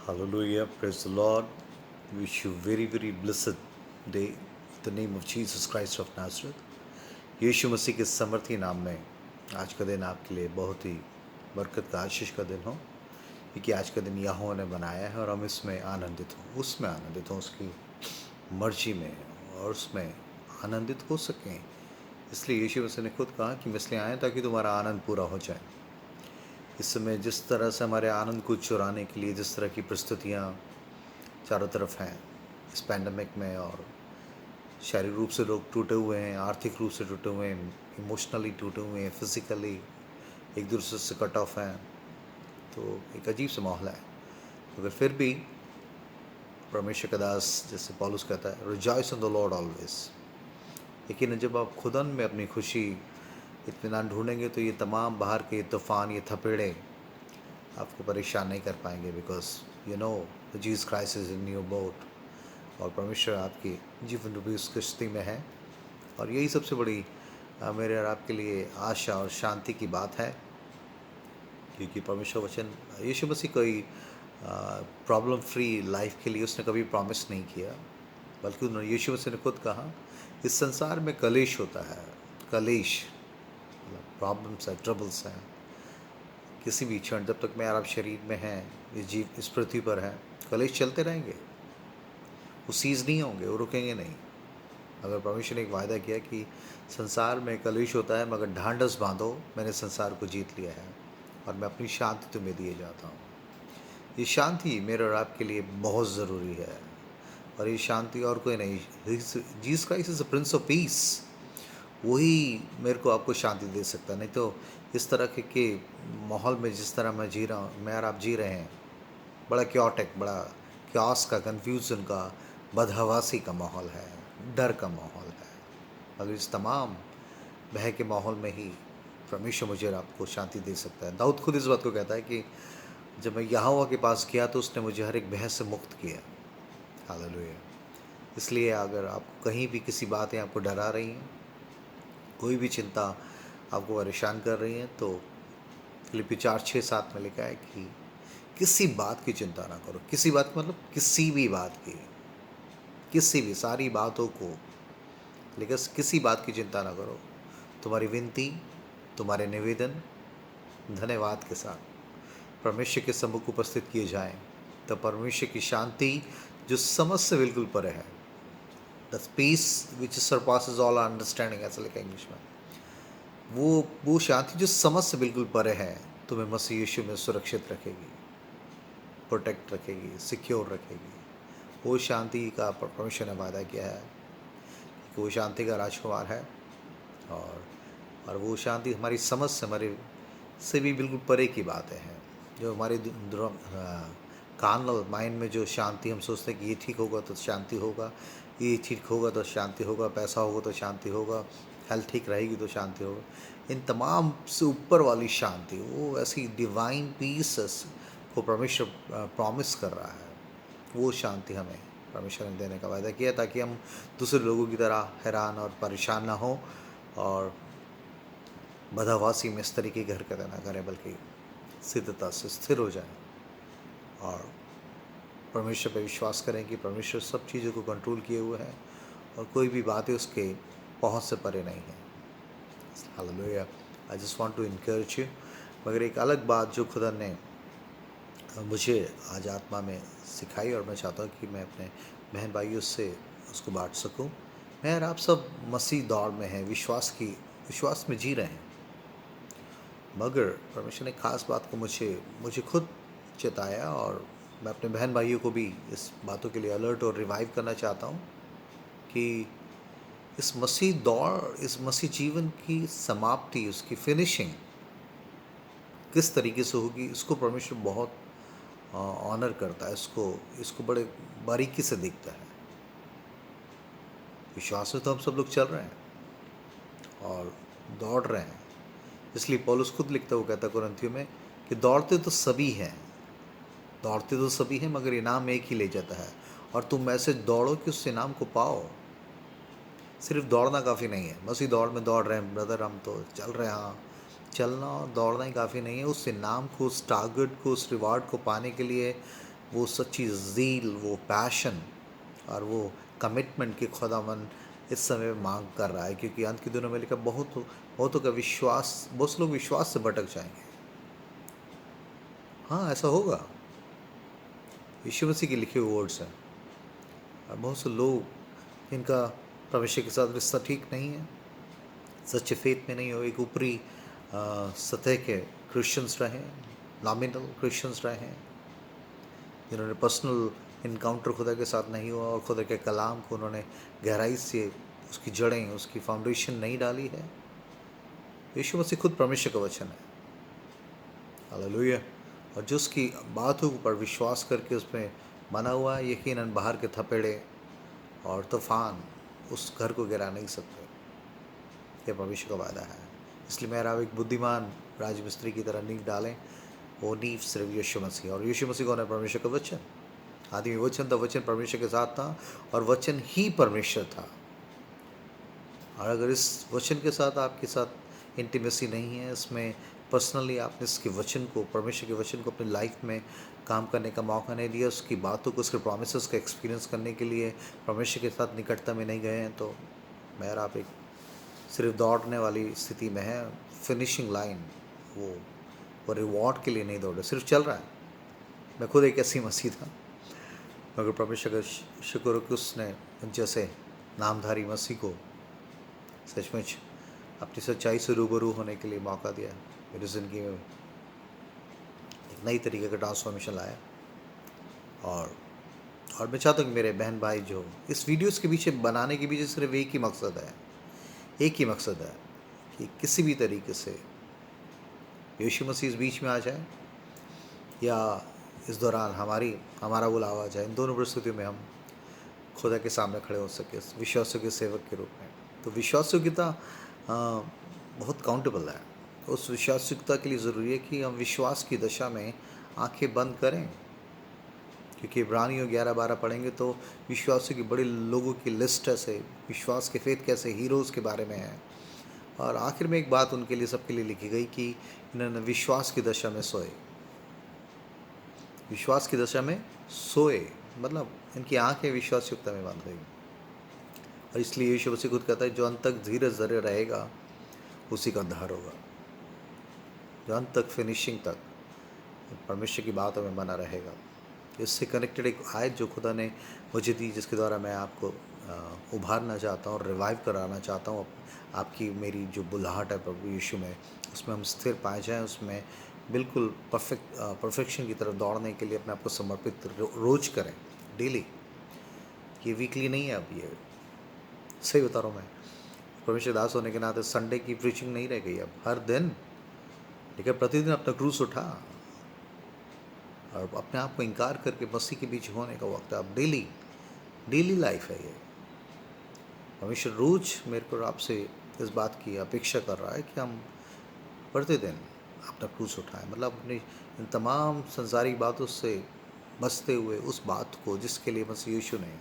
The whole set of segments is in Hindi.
Hallelujah. Praise the Lord. Wish you very blessed day in the name of Jesus Christ of Nazareth. यीशु मसीह के समर्थी नाम में आज का दिन आपके लिए बहुत ही बरकत का आशीष का दिन हो, क्योंकि आज का दिन यहोवा ने बनाया है और हम इसमें आनंदित हों, उसमें आनंदित हों, उसकी मर्जी में और उसमें आनंदित हो सकें। इसलिए यीशु मसीह ने खुद कहा कि मैं इसलिए आया ताकि तुम्हारा आनंद पूरा हो जाए। इस समय जिस तरह से हमारे आनंद को चुराने के लिए जिस तरह की परिस्थितियाँ चारों तरफ हैं इस पैंडमिक में, और शारीरिक रूप से लोग टूटे हुए हैं, आर्थिक रूप से टूटे हुए हैं, इमोशनली टूटे हुए हैं, फिज़िकली एक दूसरे से कट ऑफ हैं, तो एक अजीब सा माहौल है। मगर फिर भी परमेश्वर का दास जैसे पौलुस कहता है, rejoice in the Lord always. लेकिन जब आप खुदा में अपनी खुशी इत्मीनान ढूंढेंगे तो ये तमाम बाहर के तूफ़ान, ये थपेड़े आपको परेशान नहीं कर पाएंगे, because you know Jesus Christ is in your boat, और परमेश्वर आपकी जीवन रूपी उस कश्ती में है। और यही सबसे बड़ी मेरे और आपके लिए आशा और शांति की बात है, क्योंकि परमेश्वर वचन यीशु मसीह कोई प्रॉब्लम फ्री लाइफ के लिए उसने कभी प्रॉमिस नहीं किया, बल्कि उन्होंने यीशु मसीह ने खुद कहा इस संसार में कलेश होता है। कलेश प्रॉब्लम्स है, ट्रबल्स हैं। किसी भी क्षण जब तक मैं और आप शरीर में हैं, इस पृथ्वी पर है, कलेश चलते रहेंगे, वो सीज नहीं होंगे, वो रुकेंगे नहीं। अगर परमेश्वर ने एक वायदा किया कि संसार में कलेश होता है, मगर ढांढस बांधो, मैंने संसार को जीत लिया है और मैं अपनी शांति तुम्हें दिए जाता हूँ। ये शांति मेरे और आपके लिए बहुत ज़रूरी है, और ये शांति और कोई नहीं, Jesus Christ is the Prince of peace. वही मेरे को आपको शांति दे सकता है। नहीं तो इस तरह के माहौल में जिस तरह मैं जी रहा हूँ, मैं और आप जी रहे हैं, बड़ा क्योटिक, बड़ा क्यास का, कन्फ्यूज़न का, बदहवासी का माहौल है, डर का माहौल है। मगर इस तमाम भय के माहौल में ही परमेश्वर मुझे और आपको शांति दे सकता है। दाऊद खुद इस बात को कहता है कि जब मैं यहोवा के पास गया तो उसने मुझे हर एक भय से मुक्त किया। हालेलुया। इसलिए अगर आपको कहीं भी किसी बातें आपको डरा रही हैं, कोई भी चिंता आपको परेशान कर रही है, तो फिलिप्पी 4:6-7 में लिखा है कि किसी बात की चिंता ना करो। किसी बात मतलब किसी भी बात की, किसी भी, सारी बातों को लेकर किसी बात की चिंता ना करो। तुम्हारी विनती, तुम्हारे निवेदन धन्यवाद के साथ परमेश्वर के सम्मुख उपस्थित किए जाएं, तो परमेश्वर की शांति जो समझ से बिल्कुल परे है, the peace which surpasses all understanding, ऐसा लिखा इंग्लिश में, वो शांति जो समझ से बिल्कुल परे है, तुम्हें मसीह यीशु में सुरक्षित रखेगी, प्रोटेक्ट रखेगी, सिक्योर रखेगी। वो शांति का परमेश्वर ने वादा किया है कि वो शांति का राजकुमार है, और वो शांति हमारी समझ से, हमारे से भी बिल्कुल परे की बातें हैं। जो हमारे कार्नल माइंड में जो शांति हम सोचते हैं कि ये ठीक होगा तो शांति होगा, ये ठीक होगा तो शांति होगा, पैसा होगा तो शांति होगा, हेल्थ ठीक रहेगी तो शांति होगा, इन तमाम से ऊपर वाली शांति, वो ऐसी डिवाइन पीस को परमेश्वर प्रॉमिस कर रहा है। वो शांति हमें परमेश्वर ने देने का वायदा किया, ताकि हम दूसरे लोगों की तरह हैरान और परेशान ना हो और बदहवासी में इस तरीके की हरकतें ना करें, बल्कि सिद्धता से स्थिर हो जाएं और परमेश्वर पर विश्वास करें कि परमेश्वर सब चीज़ों को कंट्रोल किए हुए हैं और कोई भी बातें उसके पहुंच से परे नहीं है। Hallelujah. I just want to encourage you. मगर एक अलग बात जो खुदा ने मुझे आज आत्मा में सिखाई, और मैं चाहता हूँ कि मैं अपने बहन भाइयों से उसको बांट सकूँ। मैं और आप सब मसीह दौड़ में हैं, विश्वास में जी रहे हैं, मगर परमेश्वर ने खास बात को मुझे खुद चेताया, और मैं अपने बहन भाइयों को भी इस बातों के लिए अलर्ट और रिवाइव करना चाहता हूँ कि इस मसीह दौड़, इस मसीह जीवन की समाप्ति, उसकी फिनिशिंग किस तरीके से होगी, इसको परमेश्वर बहुत ऑनर करता है, इसको बड़े बारीकी से देखता है। विश्वास में तो हम सब लोग चल रहे हैं और दौड़ रहे हैं। इसलिए पौलुस खुद लिखता, वो कहता कुरिन्थियों में कि दौड़ते तो सभी हैं, मगर इनाम एक ही ले जाता है, और तुम ऐसे दौड़ो कि उस इनाम को पाओ। सिर्फ दौड़ना काफ़ी नहीं है। मसीह दौड़ में दौड़ रहे हैं ब्रदर, हम तो चल रहे हैं। हाँ, चलना और दौड़ना ही काफ़ी नहीं है। उस इनाम को, उस टारगेट को, उस रिवार्ड को पाने के लिए वो सच्ची ज़ील, वो पैशन और वो कमिटमेंट की खुदावन इस समय मांग कर रहा है, क्योंकि अंत के दिनों में लिखा बहुतों का विश्वास, बहुत से लोग विश्वास से भटक जाएंगे। हाँ, ऐसा होगा। यीशु मसीह के लिखे हुए वर्ड्स हैं। और बहुत से लोग इनका परमेश्वर के साथ रिश्ता ठीक नहीं है, सच्चे फेथ में नहीं हो, एक ऊपरी सतह के क्रिश्चियंस रहे, नॉमिनल क्रिश्चियंस रहे, जिन्होंने पर्सनल इनकाउंटर खुदा के साथ नहीं हुआ और खुदा के कलाम को उन्होंने गहराई से उसकी जड़ें, उसकी फाउंडेशन नहीं डाली है। यीशु मसीह खुद परमेश्वर का वचन है, हालेलुया। और जो उसकी बातों पर विश्वास करके उसमें बना हुआ है, यकीनन बाहर के थपेड़े और तूफान उस घर को गिरा नहीं सकते। यह परमेश्वर का वादा है। इसलिए मेरा एक बुद्धिमान राजमिस्त्री की तरह नींव डालें। वो नींव सिर्फ यीशु मसीह, और यीशु मसीह कौन है? परमेश्वर का वचन। आदि में वचन था, वचन परमेश्वर के साथ था और वचन ही परमेश्वर था। और अगर इस वचन के साथ आपके साथ इंटीमेसी नहीं है, इसमें पर्सनली आपने इसके वचन को, परमेश्वर के वचन को अपनी लाइफ में काम करने का मौका नहीं दिया, उसकी बातों को, उसके प्रॉमिसेस का एक्सपीरियंस करने के लिए परमेश्वर के साथ निकटता में नहीं गए हैं, तो मैं आप एक सिर्फ दौड़ने वाली स्थिति में है। फिनिशिंग लाइन वो रिवॉर्ड के लिए नहीं दौड़ रहे, सिर्फ चल रहा है। मैं खुद एक ऐसी मसीह था, मगर परमेश्वर का शुक्र हो कि उसने जैसे नामधारी मसीह को सचमुच अपनी सच्चाई से रूबरू होने के लिए मौका दिया, मेरी ज़िंदगी में एक नई तरीके का ट्रांसफॉर्मेशन लाया। और मैं चाहता हूँ कि मेरे बहन भाई जो इस वीडियोस के पीछे बनाने के पीछे सिर्फ एक ही मकसद है, एक ही मकसद है कि किसी भी तरीके से यीशु मसीह इस बीच में आ जाए या इस दौरान हमारा बुलावा आ जाए। इन दोनों परिस्थितियों में हम खुदा के सामने खड़े हो सके विश्वासों के सेवक के रूप में। तो विश्वासयोग्यता बहुत काउंटेबल है। उस विश्वासयोग्यता के लिए ज़रूरी है कि हम विश्वास की दशा में आंखें बंद करें, क्योंकि इब्रानियों 11-12 पढ़ेंगे तो विश्वासों की बड़ी लोगों की लिस्ट ऐसे, विश्वास के फेथ कैसे हीरोज़ के बारे में है। और आखिर में एक बात उनके लिए, सबके लिए लिखी गई कि इन्होंने विश्वास की दशा में सोए। विश्वास की दशा में सोए मतलब इनकी आंखें विश्वासयुक्ता में बंद गई। और इसलिए यीशु मसीह खुद कहता है, जो अंत तक धीरज धरे रहेगा उसी का उद्धार होगा। जो अंत तक, फिनिशिंग तक परमेश्वर की बातों में बना रहेगा। इससे कनेक्टेड एक आयत जो खुदा ने मुझे दी, जिसके द्वारा मैं आपको उभारना चाहता हूँ और रिवाइव कराना चाहता हूँ। आपकी मेरी जो बुलाहट है प्रभु यीशु में, उसमें हम स्थिर पाए जाएँ, उसमें बिल्कुल परफेक्शन की तरफ दौड़ने के लिए अपने आप को समर्पित रोज़ करें, डेली। ये वीकली नहीं है, अब ये सही बता रहा हूँ मैं। परमेश्वर दास होने के नाते संडे की प्रीचिंग नहीं रह गई अब, हर दिन। लेकिन प्रतिदिन अपना क्रूस उठा और अपने आप को इनकार करके मसीह के बीच होने का वक्त है अब। डेली लाइफ है ये। परमेश्वर रोज मेरे को आपसे इस बात की अपेक्षा कर रहा है कि हम प्रतिदिन अपना क्रूस उठाएं, मतलब अपनी इन तमाम संसारिक बातों से बचते हुए उस बात को जिसके लिए मसीह यीशु ने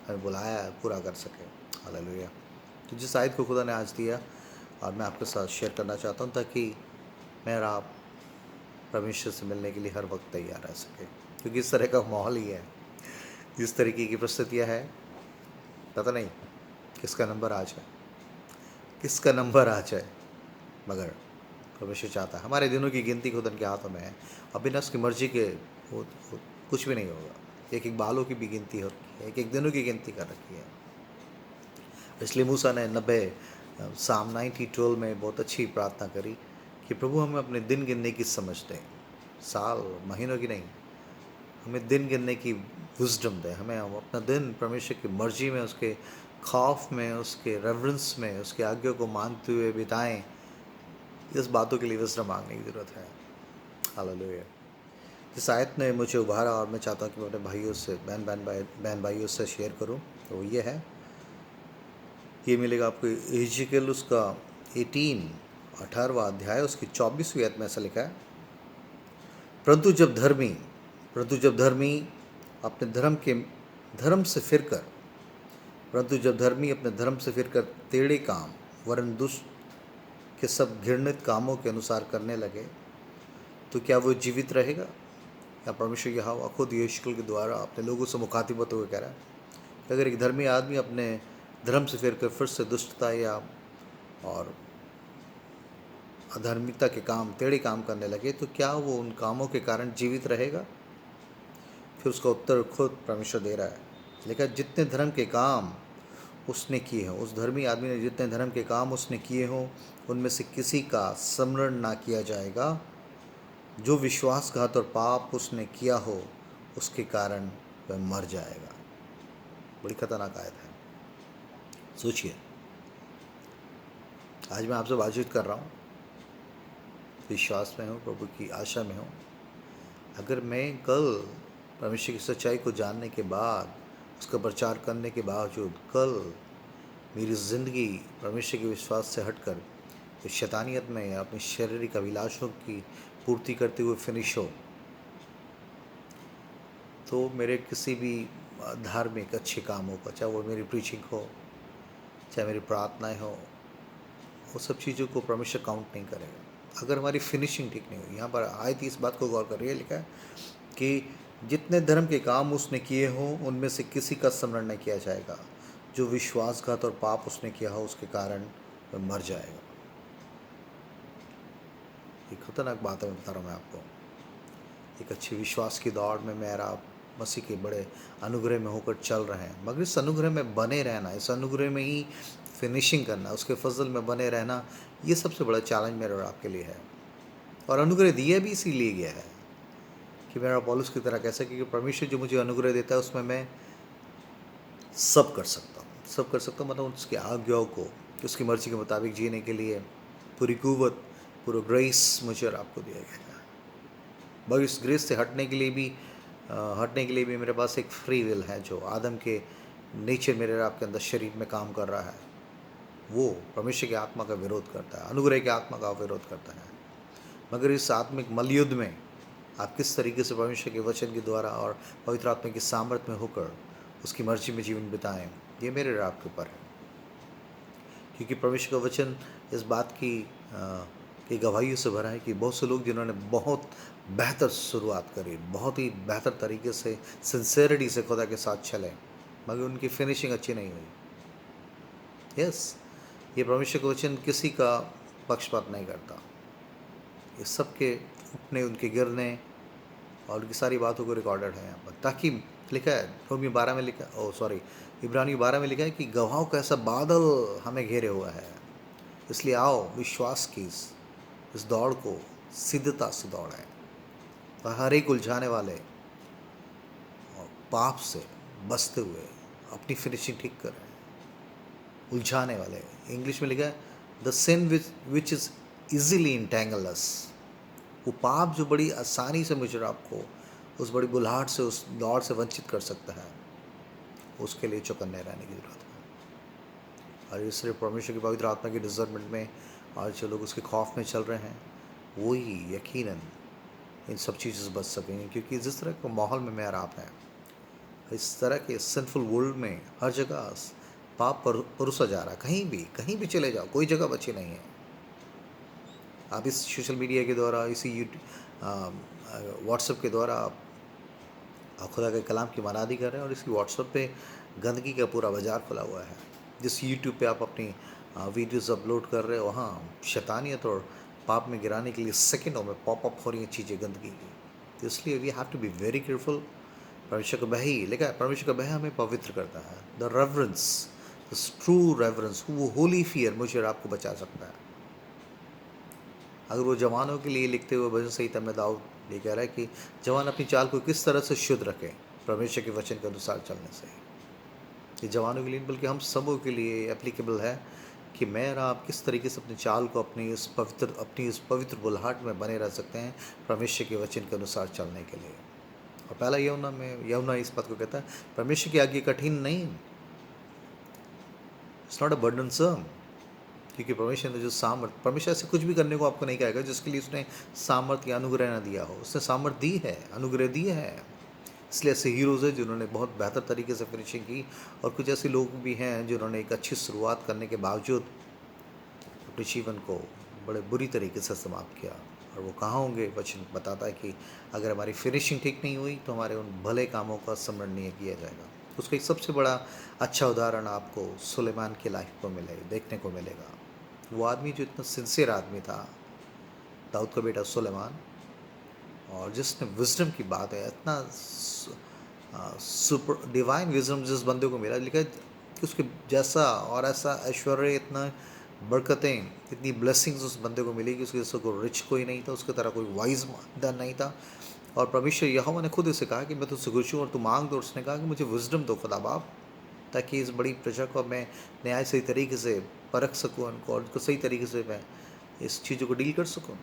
हमें बुलाया है पूरा कर सके। हालेलुया। तो जिस आयत को खुदा ने आज दिया और मैं आपके साथ शेयर करना चाहता हूँ, ताकि मेरा आप परमेश्वर से मिलने के लिए हर वक्त तैयार रह सके, क्योंकि इस तरह का माहौल ही है, जिस तरीके की परिस्थितियाँ हैं, पता नहीं किसका नंबर आ जाए, किसका नंबर आ जाए, मगर परमेश्वर चाहता है। हमारे दिनों की गिनती खुद उनके हाथों में है। अब बिना उसकी मर्जी के वो कुछ भी नहीं होगा। एक बालों की भी गिनती हो रखी है, एक दिनों की गिनती कर रखी है। इसलिए मूसा ने साम 90:12 में बहुत अच्छी प्रार्थना करी कि प्रभु हमें अपने दिन गिनने की समझ दें, साल महीनों की नहीं, हमें दिन गिनने की विजडम दें। हमें अपना दिन परमेश्वर की मर्जी में, उसके खौफ में, उसके रेवरेंस में, उसके आज्ञा को मानते हुए बिताएं। इस बातों के लिए विजडम मांगने की ज़रूरत है। हालेलुया। इस आयत ने मुझे उभारा और मैं चाहता हूँ कि मैं अपने भाइयों से, बहन भाइयों से शेयर करूँ। तो ये है, ये मिलेगा आपको एजिकल उसका 18वां अध्याय, उसकी 24वीं आयत में ऐसा लिखा है, परंतु जब धर्मी अपने धर्म से फिरकर टेढ़े काम वरन दुष्ट के सब घृणित कामों के अनुसार करने लगे, तो क्या वो जीवित रहेगा या परमेश्वर यहोवा खुद यीशु के द्वारा अपने लोगों से मुखातिब होते हुए कह रहा है कि अगर एक धर्मी आदमी अपने धर्म से फिर से दुष्टता या और अधर्मिकता के काम, टेढ़े काम करने लगे, तो क्या वो उन कामों के कारण जीवित रहेगा? फिर उसका उत्तर खुद परमेश्वर दे रहा है। लेकिन जितने धर्म के काम उसने किए हों, उस धर्मी आदमी ने जितने धर्म के काम उसने किए हों, उनमें से किसी का स्मरण ना किया जाएगा। जो विश्वासघात और पाप उसने किया हो, उसके कारण वह मर जाएगा। बड़ी खतरनाक आयत है। सोचिए, आज मैं आपसे बातचीत कर रहा हूँ, विश्वास में हूँ, प्रभु की आशा में हूँ। अगर मैं कल परमेश्वर की सच्चाई को जानने के बाद, उसका प्रचार करने के बावजूद, कल मेरी ज़िंदगी परमेश्वर के विश्वास से हटकर इस शैतानियत में या अपनी शारीरिक अभिलाषों की पूर्ति करते हुए फिनिश हो, तो मेरे किसी भी धार्मिक अच्छे कामों का, चाहे वो मेरी प्रीचिंग हो, चाहे मेरी प्रार्थनाएं हो, वो सब चीज़ों को परमेश्वर काउंट नहीं करेगा अगर हमारी फिनिशिंग ठीक नहीं हुई। यहाँ पर आयत इस बात को गौर करिए, लिखा है कि जितने धर्म के काम उसने किए हों, उनमें से किसी का स्मरण नहीं किया जाएगा। जो विश्वासघात और पाप उसने किया हो, उसके कारण वह मर जाएगा। ये खतरनाक बात है, बता रहा हूँ मैं आपको। एक अच्छी विश्वास की दौड़ में मेरा मसीह के बड़े अनुग्रह में होकर चल रहे हैं, मगर इस अनुग्रह में बने रहना, इस अनुग्रह में ही फिनिशिंग करना, उसके फजल में बने रहना, ये सबसे बड़ा चैलेंज मेरे और आपके लिए है। और अनुग्रह दिया भी इसीलिए गया है कि मेरा पौलुस की तरह कैसा, क्योंकि परमेश्वर जो मुझे अनुग्रह देता है उसमें मैं सब कर सकता हूँ। सब कर सकता हूँ मतलब उसकी आज्ञाओं को, उसकी मर्जी के मुताबिक जीने के लिए पूरी कुव्वत, पूरा ग्रेस मुझे और आपको दिया गया है। मगर इस ग्रेस से हटने के लिए भी मेरे पास एक फ्री विल है, जो आदम के नेचर मेरे और आपके अंदर शरीर में काम कर रहा है। वो परमेश्वर की आत्मा का विरोध करता है, अनुग्रह की आत्मा का विरोध करता है। मगर इस आत्मिक मलयुद्ध में आप किस तरीके से परमेश्वर के वचन के द्वारा और पवित्र आत्मा की सामर्थ्य में होकर उसकी मर्जी में जीवन बिताएं, ये मेरे और आपके ऊपर है। क्योंकि परमेश्वर का वचन इस बात की गवाहियों से भरा है कि बहुत से लोग जिन्होंने बहुत बेहतर शुरुआत करी, बहुत ही बेहतर तरीके से सिंसेरिटी से खुदा के साथ चले, मगर उनकी फिनिशिंग अच्छी नहीं हुई। यस, ये परमेश्वर का वचन किसी का पक्षपात नहीं करता। ये सबके उठने, उनके गिरने और उनकी सारी बातों को रिकॉर्डेड है यहाँ पर, ताकि लिखा है रोमियो 12 में लिखा, इब्रानियों 12 में लिखा है कि गवाहों का ऐसा बादल हमें घेरे हुआ है। इसलिए आओ विश्वास की इस दौड़ को सिद्धता से दौड़ाएं और हर एक उलझाने वाले और पाप से बचते हुए अपनी फिनिशिंग ठीक करें। उलझाने वाले, इंग्लिश में लिखा है the sin which is easily entangle us. वो पाप जो बड़ी आसानी से मुझे आपको उस बड़ी बुलाहट से, उस दौड़ से वंचित कर सकता है, उसके लिए चौकन्ने रहने की ज़रूरत है। और इसलिए परमेश्वर की पवित्र आत्मा की डिजर्नमेंट में आज जो लोग उसके खौफ में चल रहे हैं, वो ही यकीनन इन सब चीज़ों से बच सकेंगे। क्योंकि जिस तरह का माहौल में मैं और आप हैं, इस तरह के सिंफुल वर्ल्ड में हर जगह पाप परोसा जा रहा है। कहीं भी चले जाओ, कोई जगह बची नहीं है। आप इस सोशल मीडिया के द्वारा, इसी व्हाट्सएप के द्वारा आप खुदा के कलाम की मनादी कर रहे हैं, और इसी व्हाट्सएप पे गंदगी का पूरा बाजार खुला हुआ है। जिस यूट्यूब पे आप अपनी वीडियोस अपलोड कर रहे हो, वहाँ शैतानियत और पाप में गिराने के लिए सेकंडों में पॉपअप हो रही हैं चीज़ें गंदगी की। तो इसलिए we have to be very careful. परमेश्वर का भय ही लिखा है, परमेश्वर का भय हमें पवित्र करता है। The reverence, the true reverence, वो होली फियर मुझे और आपको बचा सकता है। अगर वो जवानों के लिए लिखते हुए भजन संहिता में दाऊद ये कह रहा है कि जवान अपनी चाल को किस तरह से शुद्ध रखें परमेश्वर के वचन के अनुसार चलने से। ये जवानों के लिए बल्कि हम सबों के लिए एप्लीकेबल है कि मैं और आप किस तरीके से अपनी चाल को अपनी इस पवित्र बुलाहट में बने रह सकते हैं परमेश्वर के वचन के अनुसार चलने के लिए। और पहला यमुना इस बात को कहता है, परमेश्वर की आज्ञा कठिन नहीं, इट्स नॉट अ बर्डनसम। क्योंकि परमेश्वर ने जो सामर्थ, परमेश्वर ऐसे कुछ भी करने को आपको नहीं कहेगा जिसके लिए उसने सामर्थ या अनुग्रह ना दिया हो। उसने सामर्थ दी है, अनुग्रह दिया है। इसलिए ऐसे हीरोज़ हैं जिन्होंने बहुत बेहतर तरीके से फिनिशिंग की, और कुछ ऐसे लोग भी हैं जिन्होंने एक अच्छी शुरुआत करने के बावजूद अपने जीवन को बड़े बुरी तरीके से समाप्त किया और वो कहाँ होंगे? वचन बताता है कि अगर हमारी फिनिशिंग ठीक नहीं हुई तो हमारे उन भले कामों का स्मरण नहीं किया जाएगा। उसका एक सबसे बड़ा अच्छा उदाहरण आपको सुलेमान की लाइफ को देखने को मिलेगा। वो आदमी जो इतना सिंसियर आदमी था, दाऊद का बेटा सुलेमान, और जिसने विजडम की बात है, इतना सुपर डिवाइन विजडम जिस बंदे को मिला, लिखा है कि उसके जैसा और ऐसा ऐश्वर्य, इतना बरकतें, इतनी ब्लेसिंग्स उस बंदे को मिली कि उसके जैसा कोई रिच कोई नहीं था, उसके तरह कोई वाइज मैन नहीं था। और परमेश्वर यहोवा ने खुद उसे कहा कि मैं तुझसे खुश हूँ और तू मांग दो। और उसने कहा कि मुझे विजडम दो खुदा बाप, ताकि इस बड़ी प्रजा को मैं न्याय सही तरीके से परख सकूँ उनको, और उनको सही तरीके से मैं इस चीज़ों को डील कर सकूँ,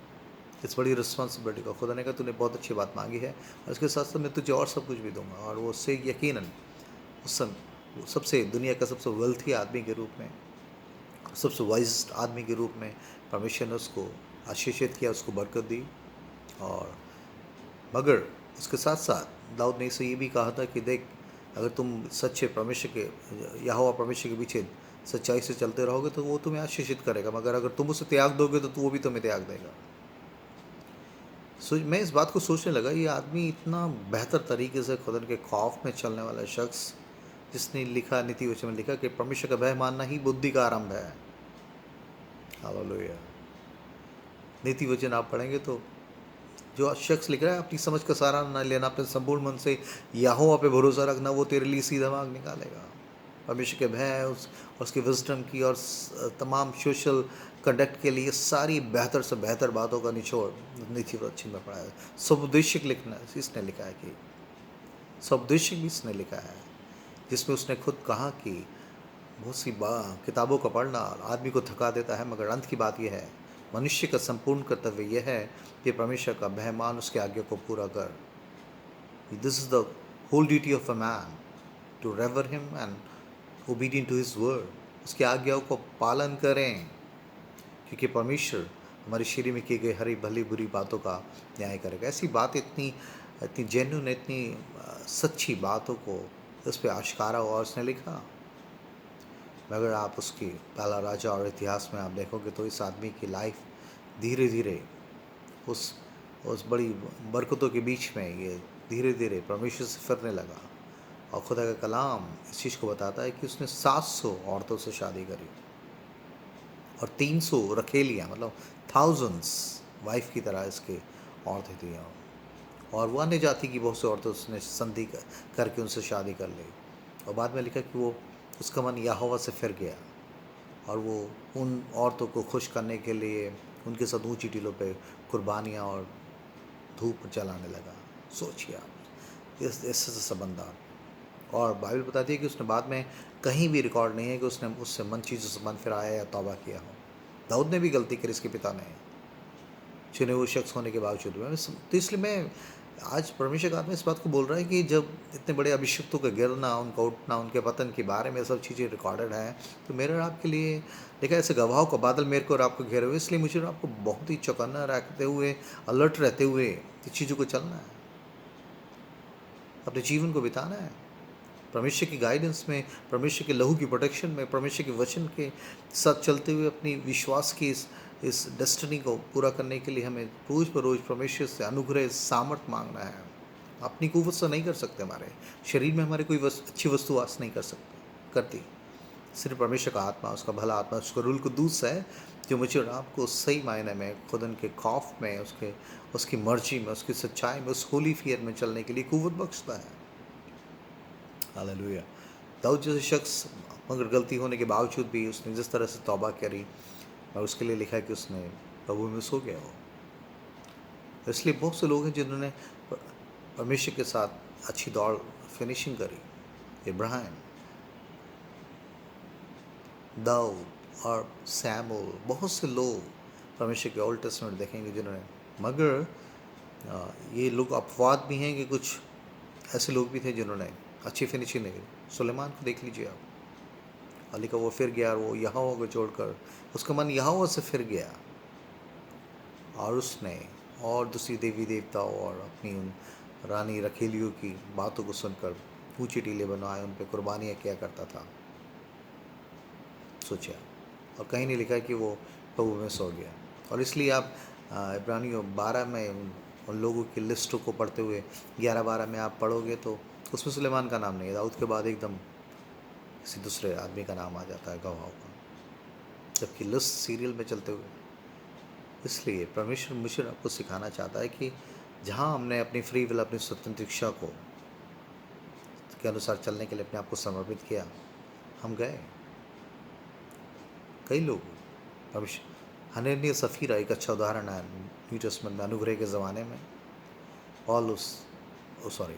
इस बड़ी रिस्पॉन्सिबिलिटी को। खुदा ने कहा तूने बहुत अच्छी बात मांगी है, और इसके साथ साथ मैं तुझे और सब कुछ भी दूंगा। और वो उससे यकीनन उस समय सबसे दुनिया का सबसे वेल्थी आदमी के रूप में, सबसे वाइज आदमी के रूप में परमेश्वर ने उसको आशीषित किया, उसको बरकत दी। और मगर उसके साथ साथ दाऊद ने इसे ये भी कहा था कि देख, अगर तुम सच्चे परमेश्वर के, यहोवा परमेश्वर के पीछे सच्चाई से चलते रहोगे तो वो तुम्हें आशीषित करेगा, मगर अगर तुम उसे त्याग दोगे तो वो भी तुम्हें त्याग देगा। मैं इस बात को सोचने लगा, ये आदमी इतना बेहतर तरीके से खुदा के खौफ में चलने वाला शख्स, जिसने लिखा, नीति वचन में लिखा कि परमेश्वर का भय मानना ही बुद्धि का आरंभ है। हालेलुया। नीति वचन आप पढ़ेंगे तो जो शख्स लिख रहा है, अपनी समझ का सहारा न लेना, अपने संपूर्ण मन से यहोवा पे भरोसा रखना, वो तेरे लिए सीधा मार्ग निकालेगा। परमेश्वर के भय, उसकी विजडम की, और तमाम सोशल कंडक्ट के लिए सारी बेहतर से बेहतर बातों का निचोड़ नीति वचन में पढ़ा है। समुद्देशिक लिखना इसने लिखा है, कि समुद्देशिक भी इसने लिखा है, जिसमें उसने खुद कहा कि बहुत सी किताबों का पढ़ना आदमी को थका देता है, मगर अंत की बात यह है, मनुष्य का संपूर्ण कर्तव्य यह है कि परमेश्वर का भय मान, उसके आज्ञा को पूरा कर। This is the whole duty of a man, to revere him and obedient to his word. उसकी आज्ञाओं को पालन करें, क्योंकि परमेश्वर हमारे शरीर में की गई हरी भली बुरी बातों का न्याय करेगा। ऐसी बात इतनी इतनी जेन्युइन, इतनी सच्ची बातों को उस पर आश्कारा हुआ, उसने लिखा। मगर आप उसकी पहला राजा और इतिहास में आप देखोगे तो इस आदमी की लाइफ धीरे धीरे उस बड़ी बरकतों के बीच में ये धीरे धीरे परमेश्वर से फिरने लगा। और खुदा का कलाम इस चीज़ को बताता है कि उसने 700 औरतों से शादी करी, और 300 रखेलियाँ, मतलब थाउजेंड्स वाइफ की तरह इसके औरतें थी। और वो अन्य जाति की बहुत सी औरतों उसने संधि करके उनसे शादी कर ली। और बाद में लिखा कि वो उसका मन यहोवा से फिर गया, और वो उन औरतों को खुश करने के लिए उनके साथ ऊंची टीलों पे कुर्बानियाँ और धूप जलाने लगा। सोचिए आप, इस ऐसे संबंध। और बाइबल बताती है कि उसने बाद में कहीं भी रिकॉर्ड नहीं है कि उसने उससे मन चीज़ों से मन फिराया या तौबा किया हो। दाऊद ने भी गलती करी, इसके पिता ने, चुने हुए शख्स होने के बावजूद में। तो इसलिए मैं आज परमेश्वर का आत्मा इस बात को बोल रहा है कि जब इतने बड़े अभिषिक्तों का गिरना, उनका उठना, उनके पतन के बारे में सब चीज़ें रिकॉर्डेड हैं, तो मेरे और आपके लिए देखा ऐसे गवाहों का बादल मेरे को और आपको घेरे हुए। इसलिए मुझे और आपको बहुत ही चौकन्ना रखते हुए, अलर्ट रहते हुए इस चीज़ों को चलना है, अपने जीवन को बिताना है परमेश्वर की गाइडेंस में, परमेश्वर के लहू की प्रोटेक्शन में, परमेश्वर के वचन के साथ चलते हुए अपनी विश्वास की इस डेस्टिनी को पूरा करने के लिए हमें रोज़ ब रोज़ परमेश्वर से अनुग्रह, सामर्थ मांगना है। अपनी कुव्वत से नहीं कर सकते, हमारे शरीर में हमारे कोई अच्छी वस्तु वास नहीं करती। सिर्फ परमेश्वर का आत्मा, उसका भला आत्मा, उसका रूल कुद्दूस है, जो मुझे और आपको सही मायने में खुद उनके खौफ में, उसकी मर्जी में, उसकी सच्चाई में, उस होली फियर में चलने के लिए कुव्वत बख्शता है। हालेलुया। दाऊद जैसे शख्स, मगर गलती होने के बावजूद भी उसने जिस तरह से तौबा करी, और उसके लिए लिखा है कि उसने प्रभु में सो गया हो। इसलिए बहुत से लोग हैं जिन्होंने परमेश्वर के साथ अच्छी दौड़ फिनिशिंग करी। इब्राहिम, दाऊद और सैमुअल, बहुत से लोग परमेश्वर के ओल्ड टेस्टमेंट देखेंगे जिन्होंने, मगर ये लोग अपवाद भी हैं कि कुछ ऐसे लोग भी थे जिन्होंने अच्छी फिनिशिंग नहीं की। सुलेमान को देख लीजिए आप, अली का वो फिर गया, और वो यहोवा को छोड़कर उसका मन यहोवा से फिर गया, और उसने और दूसरी देवी देवताओं और अपनी उन रानी रखेलियों की बातों को सुनकर ऊंचे टीले बनवाए, उन पर कुर्बानियाँ किया करता था। सोचिए, और कहीं नहीं लिखा कि वो प्रभु में सो गया। और इसलिए आप इब्रानियों 12 में उन लोगों की लिस्टों को पढ़ते हुए 11-12 में आप पढ़ोगे तो उसमें सुलेमान का नाम नहीं है। दाऊद के बाद एकदम किसी दूसरे आदमी का नाम आ जाता है, गवाहों का, जबकि लिस्ट सीरियल में चलते हुए। इसलिए परमेश्वर मुझे आपको सिखाना चाहता है कि जहाँ हमने अपनी फ्री विल, अपनी स्वतंत्र इच्छा को के अनुसार चलने के लिए अपने आप को समर्पित किया, हम गए। कई लोग परमेश्वर, हनन्याह सफीरा एक अच्छा उदाहरण है न्यू टेस्टमेंट में, अनुग्रह के ज़माने में। पौलुस, सॉरी,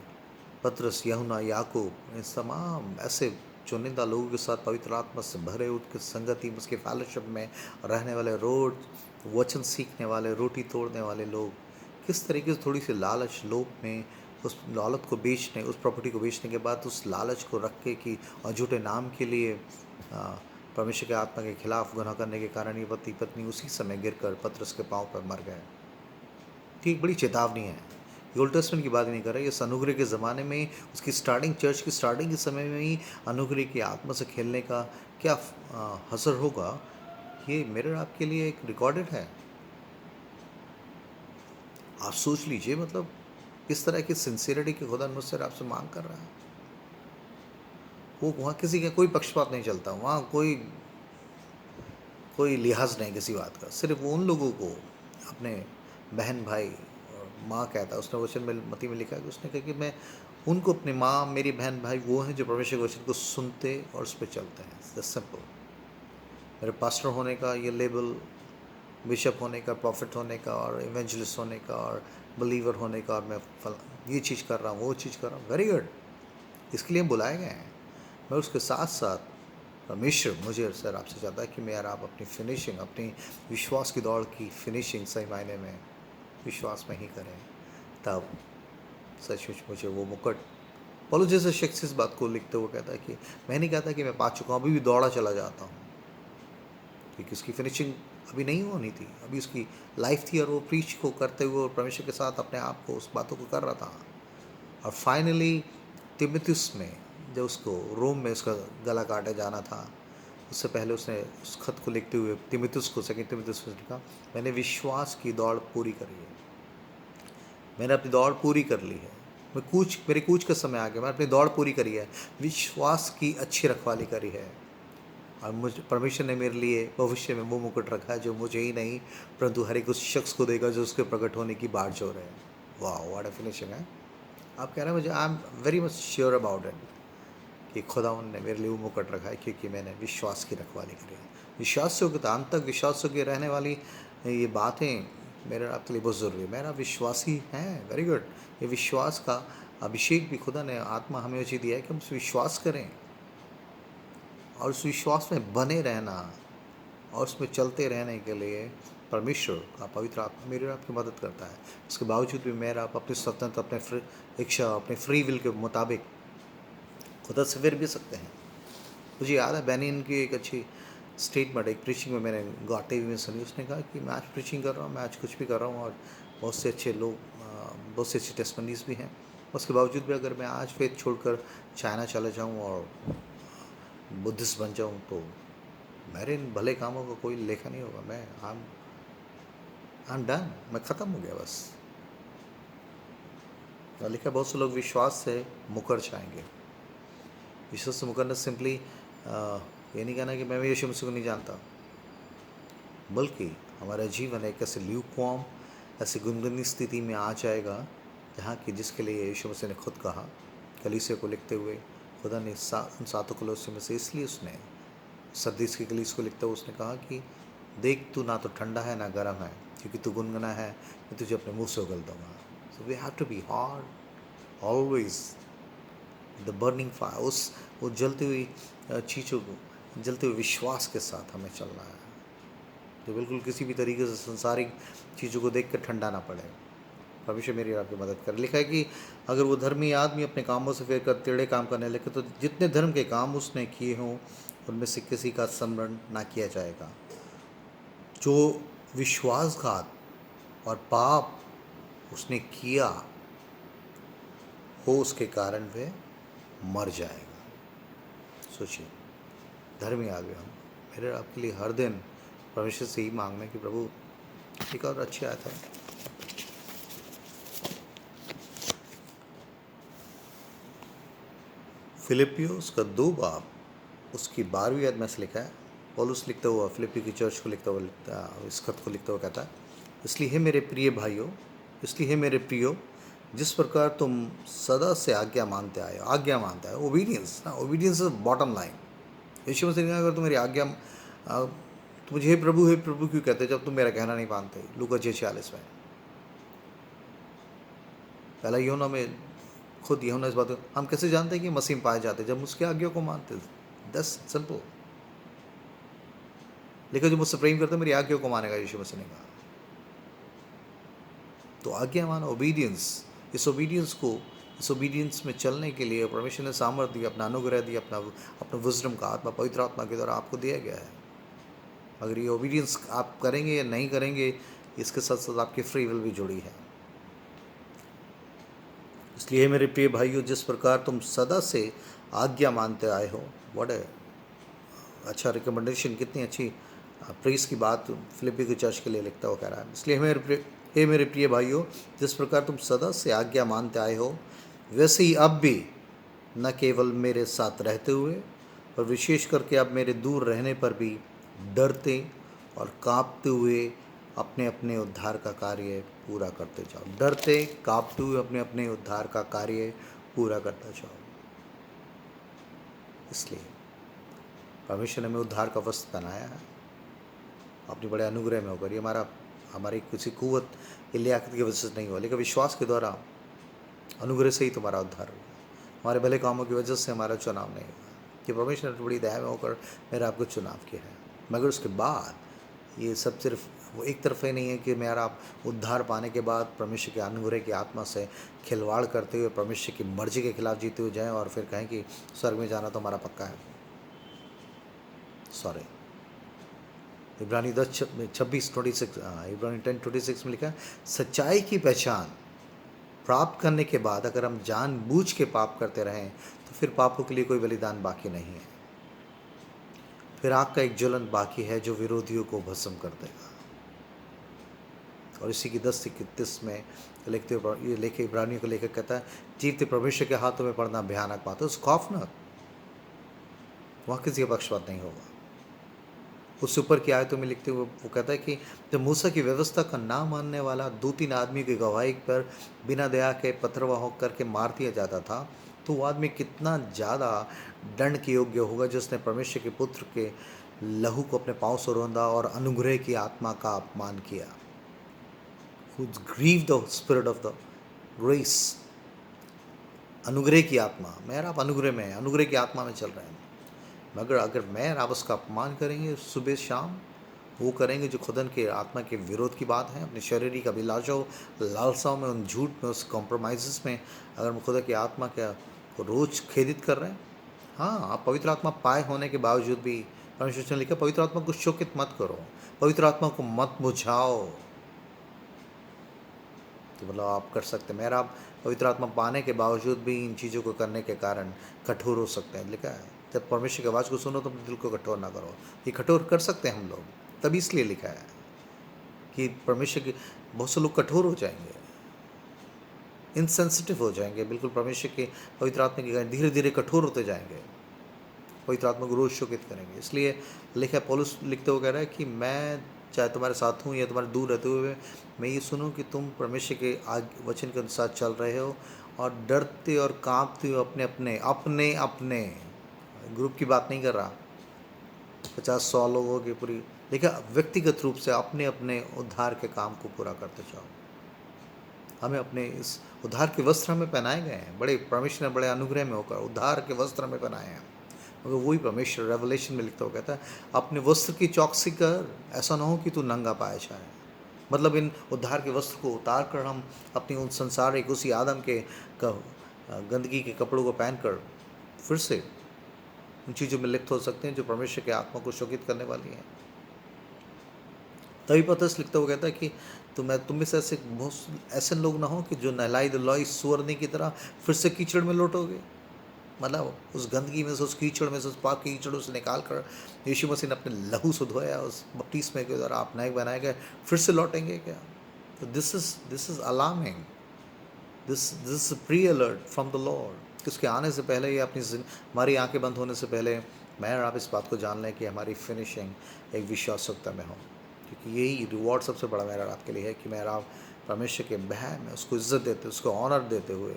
पतरस, यूहन्ना, याकूब, इन तमाम ऐसे चुनिंदा लोगों के साथ पवित्र आत्मा से भरे, उसके संगति, उसके फैलोशिप में रहने वाले, रोज वचन सीखने वाले, रोटी तोड़ने वाले लोग किस तरीके से थोड़ी सी लालच, लोभ में उस दौलत को बेचने, उस प्रॉपर्टी को बेचने के बाद उस लालच को रख के कि और झूठे नाम के लिए परमेश्वर के आत्मा के खिलाफ गुनाह करने के कारण ये पति पत्नी उसी समय गिरकर पतरस के पाँव पर मर गए। ठीक, बड़ी चेतावनी है। ये ओल्ड टेस्टमेंट की बात नहीं कर रहा है, ये अनुग्रह के ज़माने में, उसकी स्टार्टिंग, चर्च की स्टार्टिंग के समय में ही अनुग्रह की आत्मा से खेलने का क्या असर होगा, ये मेरे और आपके लिए एक रिकॉर्डेड है। आप सोच लीजिए, मतलब किस तरह की सिंसियरिटी की खुदा मुझसे आपसे मांग कर रहा है। वो वहाँ किसी का कोई पक्षपात नहीं चलता, वहाँ कोई लिहाज नहीं किसी बात का। सिर्फ उन लोगों को अपने बहन भाई और माँ कहता है, उसने वचन में मती में लिखा है कि उसने कहा कि मैं उनको अपनी माँ, मेरी बहन भाई वो हैं जो परमेश्वर के वचन को सुनते और उस पर चलते हैं। It's simple. मेरे पास्टर होने का ये लेबल, बिशप होने का, प्रॉफिट होने का और इवेंजलिस्ट होने का और बिलीवर होने का, और मैं ये चीज़ कर रहा हूँ, वो चीज़ कर रहा हूँ, वेरी गुड, इसके लिए हम बुलाए गए हैं। मैं उसके साथ साथ परमेश्वर मुझे सर आपसे चाहता है कि मैं, यार, आप अपनी फिनिशिंग, अपनी विश्वास की दौड़ की फिनिशिंग सही मायने में विश्वास में ही करें, तब सचमुच मुझे वो मुकुट। पौलुस जैसे शख्स इस बात को लिखते हुए कहता है कि मैं नहीं कहता कि मैं पा चुका हूँ, अभी भी दौड़ा चला जाता हूँ, क्योंकि उसकी फिनिशिंग अभी नहीं होनी थी, अभी उसकी लाइफ थी और वो प्रीच को करते हुए और परमेश्वर के साथ अपने आप को उस बातों को कर रहा था। और फाइनली तिमुथियुस में, जब उसको रोम में उसका गला काटा जाना था, उससे पहले उसने उस खत को लिखते हुए तिमुथियुस को, सेकंड तिमुथियुस में लिखा, मैंने विश्वास की दौड़ पूरी करी है, मैंने अपनी दौड़ पूरी कर ली है, मेरे कूच का समय आ गया, मैंने अपनी दौड़ पूरी करी है, विश्वास की अच्छी रखवाली करी है, और मुझे परमेश्वर ने मेरे लिए भविष्य में वो मुकुट रखा है जो मुझे ही नहीं परंतु हर एक उस शख्स को देगा जो उसके प्रकट होने की बाट जोर है। वाह, व्हाट अ फिनिशिंग है। आप कह रहे हैं, मुझे I am very much sure about it कि खुदावन ने मेरे लिए वो मुकुट रखा है, क्योंकि मैंने विश्वास की रखवाली करी है। विश्वास योग्यता, अंत तक विश्वास योग्य रहने वाली ये बातें मेरे आपके लिए बहुत ज़रूरी है। मेरा विश्वासी है, वेरी गुड। ये विश्वास का अभिषेक भी खुदा ने, आत्मा हमें उचित दिया है कि हम उस विश्वास करें और उस विश्वास में बने रहना और उसमें चलते रहने के लिए परमेश्वर का पवित्र आत्मा मेरी और आपकी मदद करता है। उसके बावजूद भी मेरा आप अपनी स्वतंत्र, अपने इच्छा, अपने फ्री विल के मुताबिक खुदा से फिर भी सकते हैं। मुझे याद है बेनिन की एक अच्छी स्टेटमेंट, एक प्रीचिंग में मैंने गाते हुए सुनी। उसने कहा कि मैं आज प्रीचिंग कर रहा हूँ, मैं आज कुछ भी कर रहा हूँ और बहुत से अच्छे लोग, बहुत से अच्छे टेस्टमनीज भी हैं, उसके बावजूद भी अगर मैं आज फेथ छोड़कर चाइना चला जाऊँ और बुद्धिस्ट बन जाऊँ तो मेरे इन भले कामों का कोई लेखा नहीं होगा। मैं आई एम डन, मैं ख़त्म हो गया बस। और लिखा, बहुत से लोग विश्वास से मुकर जाएंगे। विश्वास से मुकरना सिंपली ये नहीं कहना कि मैं यीशु मसीह को नहीं जानता, बल्कि हमारा जीवन एक ऐसे ल्यूकवार्म, ऐसी गुनगुनी स्थिति में आ जाएगा जहाँ कि जिसके लिए यीशु मसीह ने खुद कहा, कलीसिया को लिखते हुए, खुदा ने उन सातों कलीसियों में से इसलिए उसने सरदीस की कलीसिया को लिखते हुए उसने कहा कि देख, तू ना तो ठंडा है ना गर्म है, क्योंकि तू गुनगुना है, मैं तुझे अपने मुंह से उगल दूंगा। So we have to be hard always, the burning fire, उस वो जलती हुई चीज़ों को, जलते हुए विश्वास के साथ हमें चलना है, जो बिल्कुल किसी भी तरीके से संसारिक चीज़ों को देख कर ठंडा ना पड़े। परमेश्वर मेरी आपकी मदद करे। लिखा है कि अगर वो धर्मी आदमी अपने कामों से फिर कर टेढ़े काम करने लगे तो जितने धर्म के काम उसने किए हों उनमें से किसी का स्मरण ना किया जाएगा। जो विश्वासघात और पाप उसने किया हो उसके कारण वे मर जाएगा। सोचिए, धर्मी आदमी हम, मेरे आपके लिए हर दिन परमेश्वर से ही मांगना कि प्रभु एक और अच्छी आयत है, फिलिपियोस का 2 बाब उसकी 12वीं आयत में से लिखा है। पौलुस लिखता हुआ फिलिपी की चर्च को लिखता हुआ इस खत को लिखता हुआ कहता है, इसलिए हे मेरे प्रिय भाइयों, इसलिए हे मेरे प्रियो, जिस प्रकार तुम सदा से आज्ञा मानते आए हो, आज्ञा मानते आए, ओबीडियंस ना, ओबीडियंस इज बॉटम लाइन। यीशु मसीह ने कहा, अगर तुम मेरी आज्ञा तो मुझे हे प्रभु क्यों कहते जब तुम मेरा कहना नहीं मानते। लूका 6:46 में पहला यूहन्ना में खुद यूहन्ना इस बात को, हम कैसे जानते हैं कि मसीह में पाए जाते जब उसकी आज्ञा को मानते। That's simple. लेकिन जो मुझसे प्रेम करते मेरी आज्ञा को मानेगा, यीशु मसीह ने कहा। तो आज्ञा मानो, ओबीडियंस। इस ओबीडियंस में चलने के लिए परमेश्वर ने सामर्थ्य दिया, अपना अनुग्रह दिया, अपना विजडम का आत्मा पवित्र आत्मा के द्वारा आपको दिया गया है। अगर ये ओबीडियंस आप करेंगे या नहीं करेंगे, इसके साथ साथ आपकी फ्री विल भी जुड़ी है। इसलिए मेरे प्रिय भाइयों, जिस प्रकार तुम सदा से आज्ञा मानते आए हो, व्हाट है अच्छा रिकमेंडेशन, कितनी अच्छी प्रेस की बात फिलिपी की चर्च के लिए लिखता हुआ कह रहा है। इसलिए हे मेरे प्रिय भाइयों, जिस प्रकार तुम सदा से आज्ञा मानते आए हो, वैसे ही अब भी न केवल मेरे साथ रहते हुए और विशेष करके अब मेरे दूर रहने पर भी डरते और कांपते हुए अपने अपने उद्धार का कार्य पूरा करते जाओ। डरते कांपते हुए अपने अपने उद्धार का कार्य पूरा करते जाओ। इसलिए परमेश्वर ने हमें उद्धार का वस्त्र पहनाया है अपने बड़े अनुग्रह में होकर। ये हमारी किसी कुव्वत या लियाकत की वजह से नहीं हुआ, लेकिन विश्वास के द्वारा अनुग्रह से ही तुम्हारा उद्धार हुआ। हमारे भले कामों की वजह से हमारा चुनाव नहीं हुआ। कि परमेश्वर ने बड़ी दया में होकर मेरा आपको चुनाव किया है। मगर उसके बाद ये सब सिर्फ वो एक तरफ ही नहीं है कि मेरा आप उद्धार पाने के बाद परमेश्वर के अनुग्रह की आत्मा से खिलवाड़ करते हुए परमेश्वर की मर्जी के खिलाफ जीते हुए जाएं और फिर कहें कि स्वर्ग में जाना तो हमारा पक्का है। सॉरी, इब्रानी 10:26 इब्रानी 10:26 में लिखा है, सच्चाई की पहचान प्राप्त करने के बाद अगर हम जानबूझ के पाप करते रहें तो फिर पापों के लिए कोई बलिदान बाकी नहीं है। फिर आग का एक ज्वलन बाकी है जो विरोधियों को भस्म कर देगा। और इसी की 10:31 में लेके इब्रानियों को लेकर कहता है, जीवते परमेश्वर के हाथों में पड़ना भयानक बात है, उस खौफनाक, वहाँ किसी का पक्षपात नहीं होगा। उससे ऊपर की आयतों में लिखते हुए वो कहता है कि जब मूसा की व्यवस्था का ना मानने वाला 2-3 आदमी की गवाही पर बिना दया के पथरवाह होकर के मार दिया जाता था, तो वो आदमी कितना ज़्यादा दंड के योग्य होगा जिसने परमेश्वर के पुत्र के लहू को अपने पाँव से रौंदा और अनुग्रह की आत्मा का अपमान किया। Who grieved the spirit of the grace, अनुग्रह की आत्मा। मैं और आप अनुग्रह में हैं, अनुग्रह की आत्मा में चल रहे हैं। मगर अगर मैं और आप उसका अपमान करेंगे सुबह शाम, वो करेंगे जो खुदन के आत्मा के विरोध की बात है, अपने शारीरिक अभिलाषाओं, लालसाओं में, उन झूठ में, उस कॉम्प्रोमाइज़ में अगर हम खुदा की आत्मा को रोज़ खेदित कर रहे हैं। हाँ, आप पवित्र आत्मा पाए होने के बावजूद भी परमेश्वर ने लिखा, पवित्र आत्मा को शोकित मत करो, पवित्र आत्मा को मत बुझाओ। तो मतलब आप कर सकते हैं। मेरा आप पवित्र आत्मा पाने के बावजूद भी इन चीज़ों को करने के कारण कठोर हो सकते हैं। लिखा है, जब परमेश्वर की आवाज़ को सुनो तो अपने दिल को कठोर ना करो। ये कठोर कर सकते हैं हम लोग, तभी इसलिए लिखा है कि परमेश्वर के बहुत से लोग कठोर हो जाएंगे, इनसेंसिटिव हो जाएंगे, बिल्कुल परमेश्वर के पवित्र आत्मा के कारण धीरे धीरे कठोर होते जाएंगे, पवित्र आत्मा को रोज शोकित करेंगे। इसलिए लिखा है, पौलुस लिखते हुए कह रहा है कि मैं चाहे तुम्हारे साथ हूँ या तुम्हारे दूर रहते हुए मैं ये सुनूँ कि तुम परमेश्वर के वचन के अनुसार चल रहे हो और डरते और कांपते हो अपने अपने ग्रुप की बात नहीं कर रहा, 50-100 लोगों की पूरी, देखा व्यक्तिगत रूप से अपने अपने उद्धार के काम को पूरा करते जाओ। हमें अपने इस उद्धार के वस्त्र हमें पहनाए गए हैं, बड़े परमेश्वर ने बड़े अनुग्रह में होकर उद्धार के वस्त्र हमें पहनाए हैं। मगर वही परमेश्वर रेवलेशन में लिखता हुआ कहता है, अपने वस्त्र की चौकसी कर, ऐसा ना हो कि तू नंगा पाए जाए। मतलब इन उद्धार के वस्त्र को उतार कर हम अपनी उन संसारिक उसी आदम के गंदगी के कपड़ों को पहनकर फिर से उन चीज़ों में लिप्त हो सकते हैं जो परमेश्वर के आत्मा को शोकित करने वाली हैं। तभी पतरस लिखता हुआ कहता है कि तुम में से ऐसे लोग ना हो कि जो नहलाई धुलाई सुअरनी की तरह फिर से कीचड़ में लौटोगे। मतलब उस गंदगी में से, उस कीचड़ में से, उस पाप की कीचड़ों से निकाल कर यीशु मसीह ने अपने लहू से धोया, उस बपतिस्मे के द्वारा आप नए बनाए गए, फिर से लौटेंगे क्या? तो this is alarming, this pre alert from the Lord कि उसके आने से पहले ही हमारी आंखें बंद होने से पहले मैं और आप इस बात को जान लें कि हमारी फिनिशिंग एक विश्वासयोग्यता में हो, क्योंकि यही रिवॉर्ड सबसे बड़ा मेरा आपके लिए है कि मैं आप परमेश्वर के भय में उसको इज्जत देते, उसको ऑनर देते हुए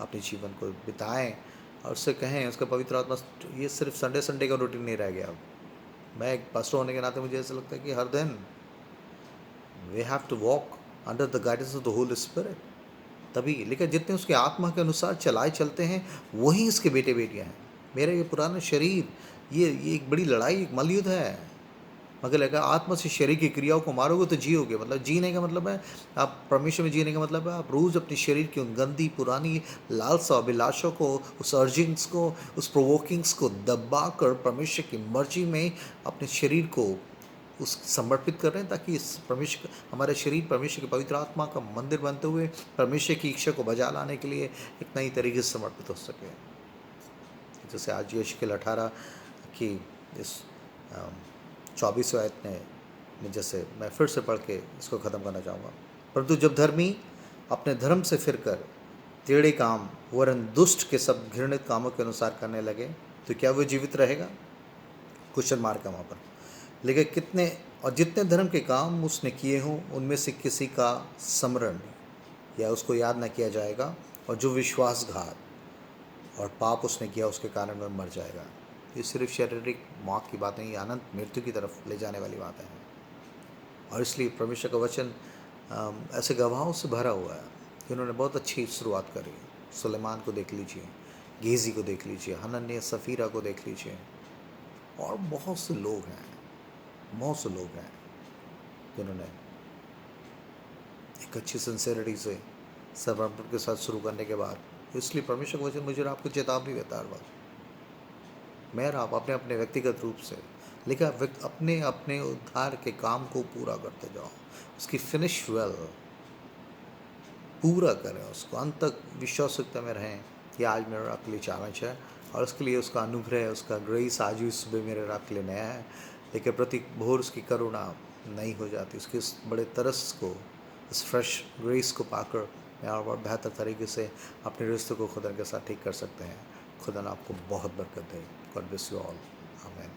अपने जीवन को बिताएं और उससे कहें, उसका पवित्र आत्मा, ये सिर्फ संडे का रूटीन नहीं रह गया। अब मैं एक पास्टर होने के नाते मुझे ऐसा लगता है कि हर दिन we have to walk under the guidance of the holy spirit, तभी। लेकिन जितने उसके आत्मा के अनुसार चलाए चलते हैं वही इसके बेटे बेटियां हैं। मेरा ये पुराना शरीर, ये एक बड़ी लड़ाई, एक मलयुद्ध है। मगर लगा आत्मा से शरीर की क्रियाओं को मारोगे तो जियोगे। मतलब जीने का मतलब है, आप परमेश्वर में जीने का मतलब है आप रोज़ अपने शरीर की उन गंदी पुरानी लालसा अभिलाषों को, उस अर्जिंग्स को, उस प्रोवोकिंग्स को दबा कर परमेश्वर की मर्जी में अपने शरीर को उस समर्पित कर रहे हैं, ताकि इस परमेश्वर, हमारे शरीर परमेश्वर की पवित्र आत्मा का मंदिर बनते हुए परमेश्वर की इच्छा को बजा लाने के लिए एक नई तरीके से समर्पित हो सके। जैसे आज यशकेल 18 की इस 24वें आयत में जैसे मैं फिर से पढ़ के इसको ख़त्म करना चाहूँगा। परंतु जब धर्मी अपने धर्म से फिरकर टेढ़े काम वरन दुष्ट के सब घृणित कामों के अनुसार करने लगे तो क्या वो जीवित रहेगा? क्वेश्चन मार्क है वहाँ पर। लेकिन जितने धर्म के काम उसने किए हों उनमें से किसी का स्मरण या उसको याद न किया जाएगा, और जो विश्वासघात और पाप उसने किया उसके कारण वह मर जाएगा। ये सिर्फ शारीरिक मौत की बात नहीं, अनंत मृत्यु की तरफ ले जाने वाली बातें हैं। और इसलिए परमेश्वर का वचन ऐसे गवाहों से भरा हुआ है कि उन्होंने बहुत अच्छी शुरुआत करी। सुलेमान को देख लीजिए, गेजी को देख लीजिए, हनन्याह सफ़ीरा को देख लीजिए, और बहुत से लोग हैं जिन्होंने एक अच्छी सिंसेरिटी से समर्पण के साथ शुरू करने के बाद, इसलिए परमेश्वर का वचन मुझे आपको चेतावनी देता है हर बार। मैं और आप अपने अपने व्यक्तिगत रूप से, लेकिन अपने अपने उद्धार के काम को पूरा करते जाओ, उसकी फिनिश वेल पूरा करें, उसको अंत तक विश्वासयुक्ता में रहें कि आज मेरे आपके लिए चैलेंज है, और उसके लिए उसका अनुग्रह, उसका ग्रेस आज भी सुबह मेरे आपके लिए नया है। लेकिन प्रति भोर उसकी करुणा नहीं हो जाती। उसके इस बड़े तरस को, इस फ्रेश ग्रेस को पाकर मैं और बेहतर तरीके से अपने रिश्ते को खुदा के साथ ठीक कर सकते हैं। खुदा आपको बहुत बरकत दे। God bless you all. आमीन।